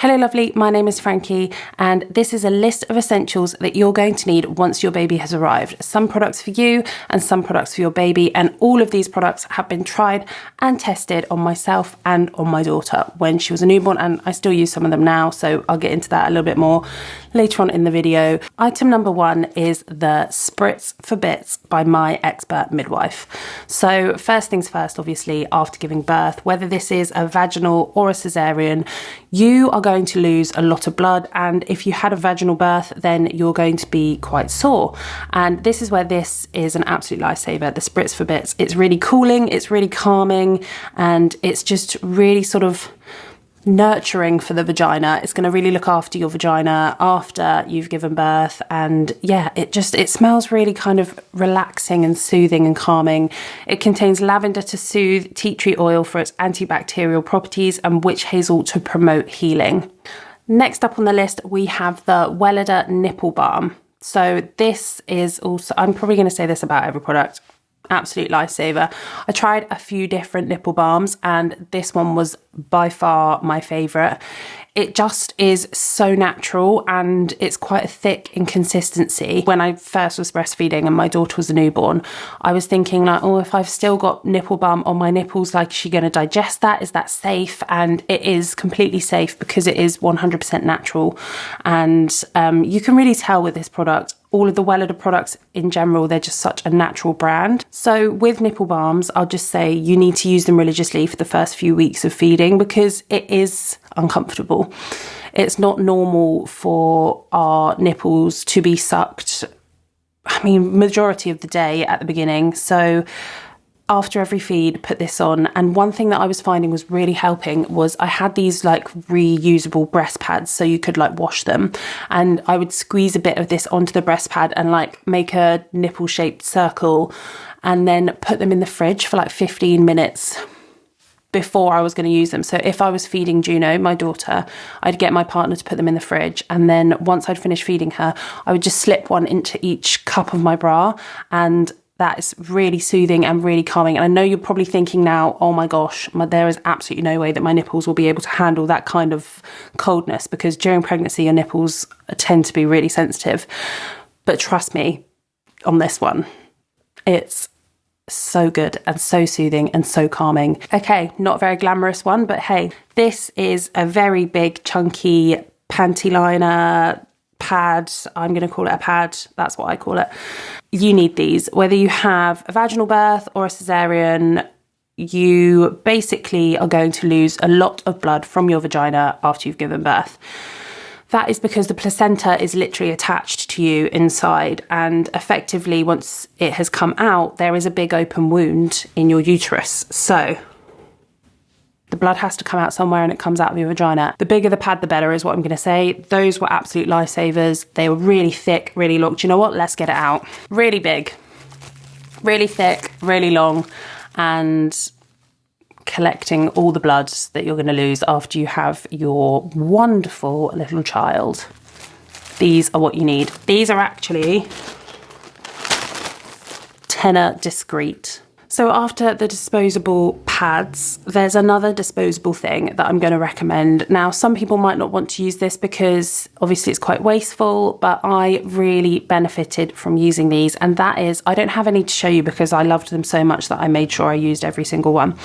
Hello lovely, my name is Frankie and this is a list of essentials that you're going to need once your baby has arrived. Some products for you and some products for your baby, and all of these products have been tried and tested on myself and on my daughter when she was a newborn, and I still use some of them now, so I'll get into that a little bit more later on in the video. Item number one is the Spritz for Bits by my expert midwife. So first things first, obviously after giving birth, whether this is a vaginal or a cesarean, you are going to lose a lot of blood, and if you had a vaginal birth then you're going to be quite sore, and this is where this is an absolute lifesaver, the Spritz for Bits. It's really cooling, it's really calming, and it's just really sort of nurturing for the vagina. It's going to really look after your vagina after you've given birth, and yeah, it smells really kind of relaxing and soothing and calming. It contains lavender to soothe, tea tree oil for its antibacterial properties, and witch hazel to promote healing. Next up on the list we have the Weleda Nipple Balm. So this is also, I'm probably going to say this about every product, absolute lifesaver. I tried a few different nipple balms and this one was by far my favourite. It just is so natural and it's quite thick in consistency. When I first was breastfeeding and my daughter was a newborn, I was thinking like, oh, if I've still got nipple balm on my nipples, like, is she going to digest that? Is that safe? And it is completely safe because it is 100% natural. And you can really tell with this product, all of the Weleda products in general, they're just such a natural brand. So with nipple balms, I'll just say you need to use them religiously for the first few weeks of feeding because it is uncomfortable. It's not normal for our nipples to be sucked, I mean, majority of the day at the beginning. So after every feed, put this on. And one thing that I was finding was really helping was I had these like reusable breast pads, so you could like wash them. And I would squeeze a bit of this onto the breast pad and like make a nipple shaped circle and then put them in the fridge for like 15 minutes before I was going to use them. So if I was feeding Juno, my daughter, I'd get my partner to put them in the fridge. And then once I'd finished feeding her, I would just slip one into each cup of my bra, and that is really soothing and really calming. And I know you're probably thinking now, oh my gosh, there is absolutely no way that my nipples will be able to handle that kind of coldness, because during pregnancy your nipples tend to be really sensitive. But trust me on this one, it's so good and so soothing and so calming. Okay, not a very glamorous one, but hey, this is a very big chunky panty liner pad. I'm going to call it a pad. That's what I call it. You need these, whether you have a vaginal birth or a cesarean. You basically are going to lose a lot of blood from your vagina after you've given birth. That is because the placenta is literally attached to you inside, and effectively once it has come out, there is a big open wound in your uterus. So the blood has to come out somewhere and it comes out of your vagina. The bigger the pad, the better is what I'm going to say. Those were absolute lifesavers. They were really thick, really long. Do you know what? Let's get it out. Really big, really thick, really long, and collecting all the blood that you're going to lose after you have your wonderful little child. These are what you need. These are actually Tena Discreet. So after the disposable pads, there's another disposable thing that I'm going to recommend. Now, some people might not want to use this because obviously it's quite wasteful, but I really benefited from using these. And that is, I don't have any to show you because I loved them so much that I made sure I used every single one.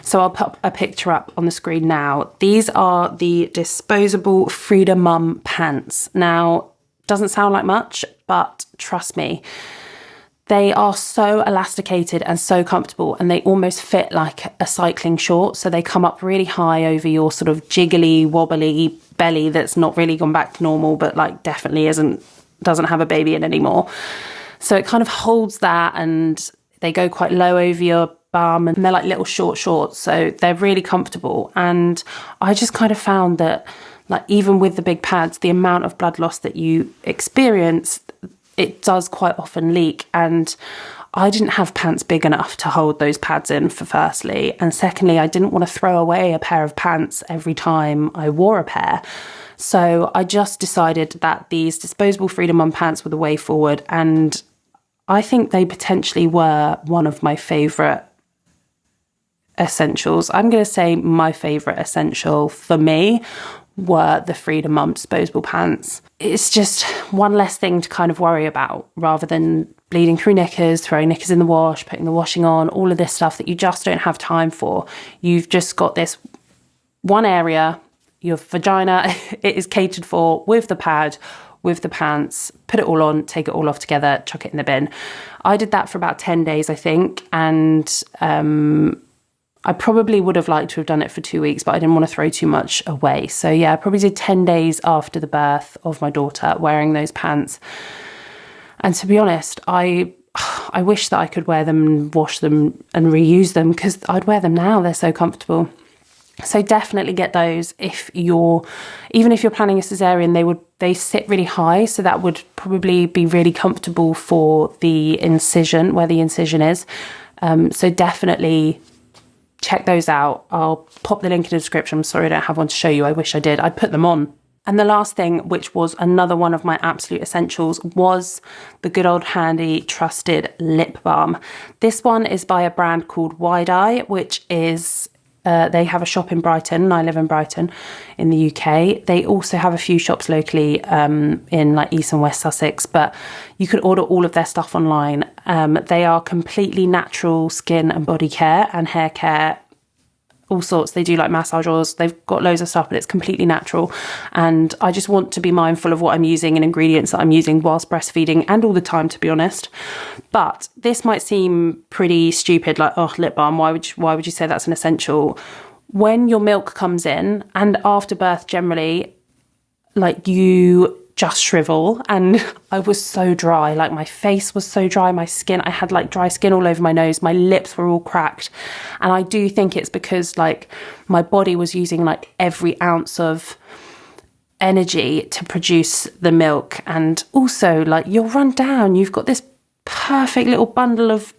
So I'll pop a picture up on the screen now. These are the disposable Fridamom pants. Now, doesn't sound like much, but trust me, they are so elasticated and so comfortable, and they almost fit like a cycling short. So they come up really high over your sort of jiggly, wobbly belly that's not really gone back to normal, but like definitely doesn't have a baby in anymore. So it kind of holds that, and they go quite low over your bum, and they're like little short shorts. So they're really comfortable. And I just kind of found that, like, even with the big pads, the amount of blood loss that you experience, it does quite often leak, and I didn't have pants big enough to hold those pads in, for firstly, and secondly, I didn't want to throw away a pair of pants every time I wore a pair. So I just decided that these disposable Fridamom pants were the way forward, and I think they potentially were one of my favourite essentials. I'm going to say my favourite essential for me were the Fridamom disposable pants. It's just one less thing to kind of worry about, rather than bleeding through knickers, throwing knickers in the wash, putting the washing on, all of this stuff that you just don't have time for. You've just got this one area, your vagina, it is catered for with the pad, with the pants, put it all on, take it all off together, chuck it in the bin. I did that for about 10 days, I think, and I probably would have liked to have done it for 2 weeks, but I didn't want to throw too much away. So yeah, I probably did 10 days after the birth of my daughter wearing those pants. And to be honest, I wish that I could wear them and wash them and reuse them, because I'd wear them now. They're so comfortable. So definitely get those even if you're planning a cesarean, they sit really high. So that would probably be really comfortable for the incision, where the incision is. So definitely check those out. I'll pop the link in the description. I'm sorry I don't have one to show you. I wish I did. I'd put them on. And the last thing, which was another one of my absolute essentials, was the good old handy trusted lip balm. This one is by a brand called WiDeye, which is, they have a shop in Brighton, and I live in Brighton in the UK. They also have a few shops locally in like East and West Sussex, but you can order all of their stuff online. They are completely natural skin and body care and hair care, all sorts. They do like massage oils. They've got loads of stuff, but it's completely natural. And I just want to be mindful of what I'm using and ingredients that I'm using whilst breastfeeding, and all the time, to be honest. But this might seem pretty stupid, like, oh, lip balm, why would you say that's an essential? When your milk comes in, and after birth generally, like, you just shrivel, and I was so dry, like my face was so dry, my skin, I had like dry skin all over my nose, my lips were all cracked. And I do think it's because like my body was using like every ounce of energy to produce the milk. And also, like, you're run down, you've got this perfect little bundle of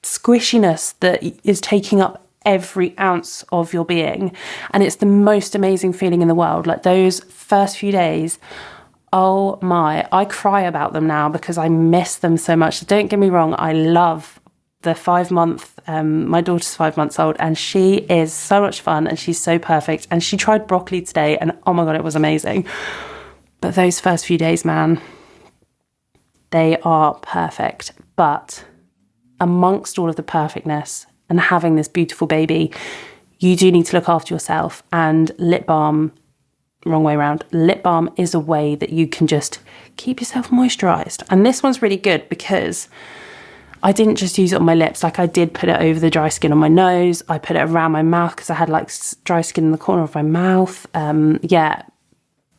squishiness that is taking up every ounce of your being, and it's the most amazing feeling in the world. Like, those first few days, oh my, I cry about them now because I miss them so much. Don't get me wrong, I love the 5 month, my daughter's 5 months old, and she is so much fun and she's so perfect. And she tried broccoli today, and oh my God, it was amazing. But those first few days, man, they are perfect. But amongst all of the perfectness and having this beautiful baby, you do need to look after yourself. And lip balm, wrong way around, lip balm is a way that you can just keep yourself moisturized. And this one's really good because I didn't just use it on my lips. Like, I did put it over the dry skin on my nose. I put it around my mouth because I had like dry skin in the corner of my mouth. Yeah,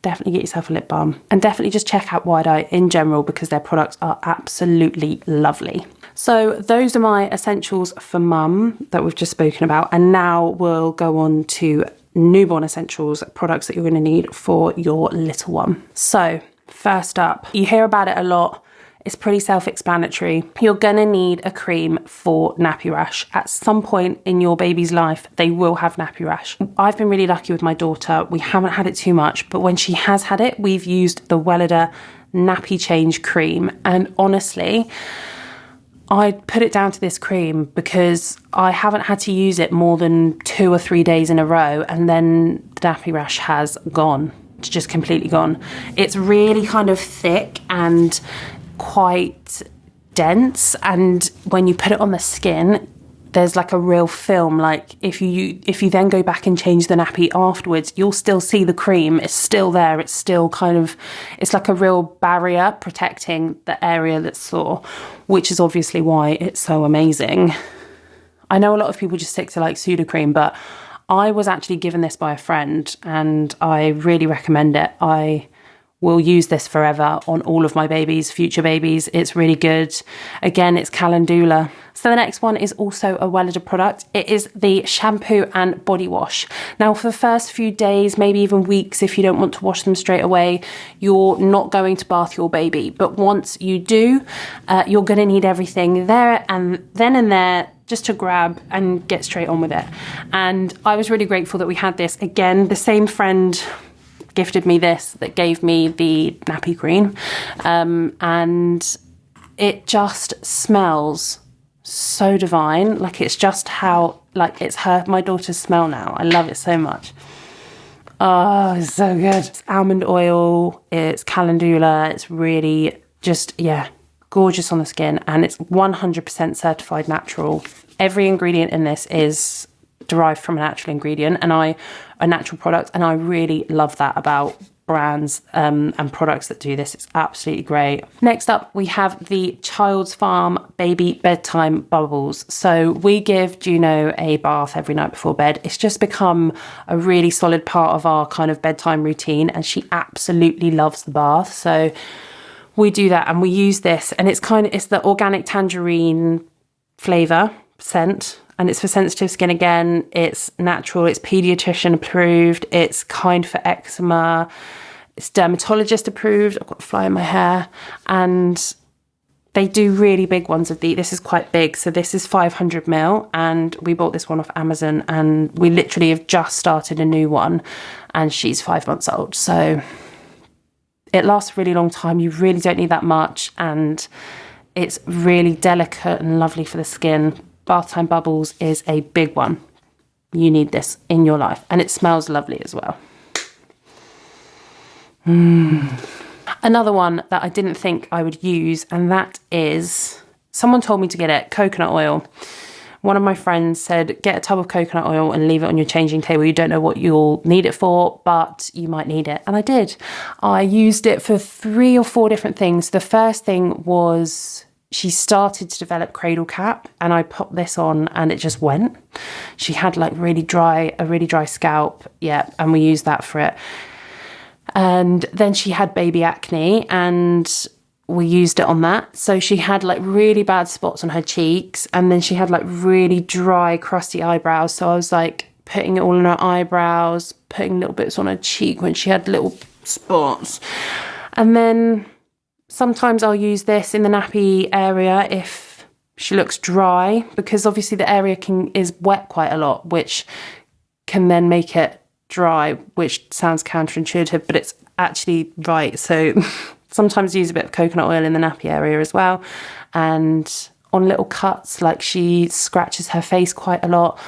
definitely get yourself a lip balm, and definitely just check out WiDeye in general because their products are absolutely lovely. So those are my essentials for mum that we've just spoken about. And now we'll go on to newborn essentials, products that you're going to need for your little one. So first up, you hear about it a lot. It's pretty self-explanatory. You're going to need a cream for nappy rash. At some point in your baby's life, they will have nappy rash. I've been really lucky with my daughter. We haven't had it too much, but when she has had it, we've used the Weleda Nappy Change cream. And honestly, I put it down to this cream because I haven't had to use it more than 2 or 3 days in a row, and then the nappy rash has gone. It's just completely gone. It's really kind of thick and quite dense, and when you put it on the skin, there's like a real film. Like, if you then go back and change the nappy afterwards, you'll still see the cream. It's still there. It's still kind of, it's like a real barrier protecting the area that's sore, which is obviously why it's so amazing. I know a lot of people just stick to like Sudocrem, but I was actually given this by a friend and I really recommend it. I will use this forever on all of my babies, future babies. It's really good. Again, it's calendula. So the next one is also a Weleda product. It is the shampoo and body wash. Now, for the first few days, maybe even weeks, if you don't want to wash them straight away, you're not going to bath your baby. But once you do, you're going to need everything there and there just to grab and get straight on with it. And I was really grateful that we had this. Again, the same friend gifted me this that gave me the nappy cream, and it just smells so divine. Like, it's just how, like, it's my daughter's smell now. I love it so much. Oh, it's so good. It's almond oil, it's calendula, it's really just, yeah, gorgeous on the skin, and it's 100% certified natural. Every ingredient in this is derived from a natural ingredient and a natural product, and I really love that about brands and products that do this. It's absolutely great. Next up, we have the Childsfarm Baby Bedtime Bubbles. So we give Juno a bath every night before bed. It's just become a really solid part of our kind of bedtime routine, and she absolutely loves the bath. So we do that, and we use this, and it's the organic tangerine flavour scent, and it's for sensitive skin again. It's natural, it's paediatrician approved, it's kind for eczema, it's dermatologist approved. I've got a fly in my hair, and they do really big ones of these. This is quite big, so this is 500 ml, and we bought this one off Amazon, and we literally have just started a new one, and she's 5 months old, so it lasts a really long time. You really don't need that much, and it's really delicate and lovely for the skin. Bath time bubbles is a big one. You need this in your life, and it smells lovely as well. Another one that I didn't think I would use, and that is, someone told me to get it, coconut oil. One of my friends said, get a tub of coconut oil and leave it on your changing table. You don't know what you'll need it for, but you might need it. And I did. I used it for 3 or 4 different things. The first thing was, she started to develop cradle cap, and I popped this on and it just went. She had like a really dry scalp. Yeah. And we used that for it. And then she had baby acne, and we used it on that. So she had like really bad spots on her cheeks, and then she had like really dry, crusty eyebrows. So I was like putting it all on her eyebrows, putting little bits on her cheek when she had little spots. And then sometimes I'll use this in the nappy area if she looks dry, because obviously the area is wet quite a lot, which can then make it dry, which sounds counterintuitive, but it's actually right. So sometimes use a bit of coconut oil in the nappy area as well. And on little cuts, like she scratches her face quite a lot,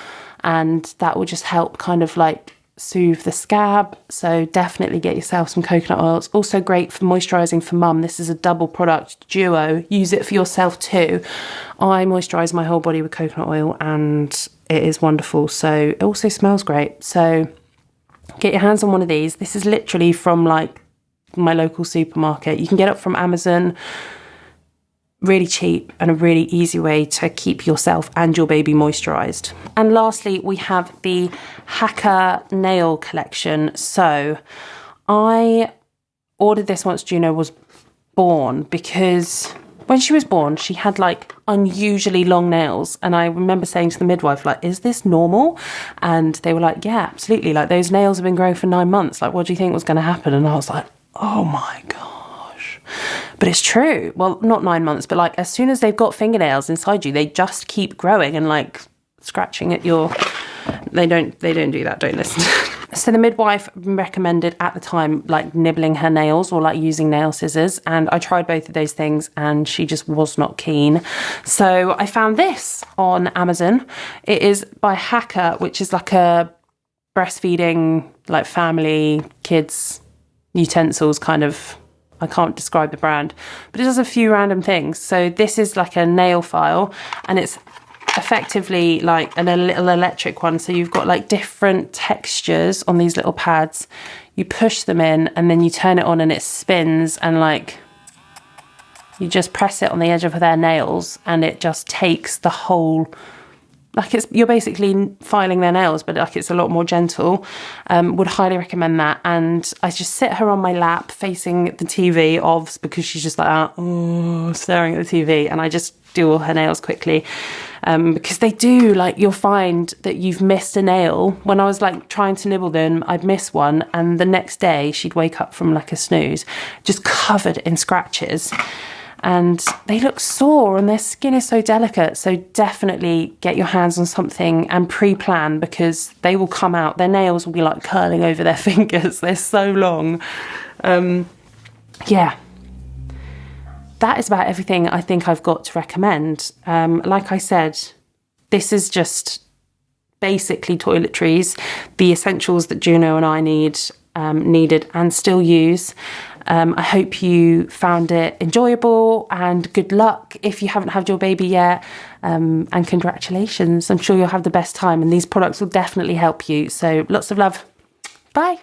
and that will just help kind of like soothe the scab. So definitely get yourself some coconut oil. It's also great for moisturising for mum. This is a double product duo. Use it for yourself too. I moisturise my whole body with coconut oil, and it is wonderful. So it also smells great. So get your hands on one of these. This is literally from like my local supermarket. You can get it from Amazon. Really cheap and a really easy way to keep yourself and your baby moisturised. And lastly, we have the Haakaa Nail collection. So I ordered this once Juno was born, because when she was born, she had like unusually long nails. And I remember saying to the midwife, like, is this normal? And they were like, yeah, absolutely. Like, those nails have been growing for 9 months. Like, what do you think was going to happen? And I was like, oh my gosh. But it's true. Well, not 9 months, but like as soon as they've got fingernails inside you, they just keep growing and like scratching at your... They don't do that. Don't listen. So the midwife recommended at the time like nibbling her nails or like using nail scissors, and I tried both of those things and she just was not keen. So I found this on Amazon. It is by Haakaa, which is like a breastfeeding, like family, kids, utensils kind of... I can't describe the brand, but it does a few random things. So this is like a nail file, and it's effectively like a little electric one. So you've got like different textures on these little pads. You push them in and then you turn it on and it spins, and like you just press it on the edge of their nails and it just takes the whole... Like you're basically filing their nails, but like it's a lot more gentle. Would highly recommend that. And I just sit her on my lap facing the TV, because she's just like, staring at the TV. And I just do all her nails quickly. Because they do, like, you'll find that you've missed a nail. When I was like trying to nibble them, I'd miss one. And the next day she'd wake up from like a snooze, just covered in scratches. And they look sore and their skin is so delicate. So definitely get your hands on something and pre-plan, because they will come out. Their nails will be like curling over their fingers. They're so long. Yeah. That is about everything I think I've got to recommend. Like I said, this is just basically toiletries, the essentials that Juno and I needed and still use. I hope you found it enjoyable, and good luck if you haven't had your baby yet, and congratulations. I'm sure you'll have the best time, and these products will definitely help you. So lots of love. Bye.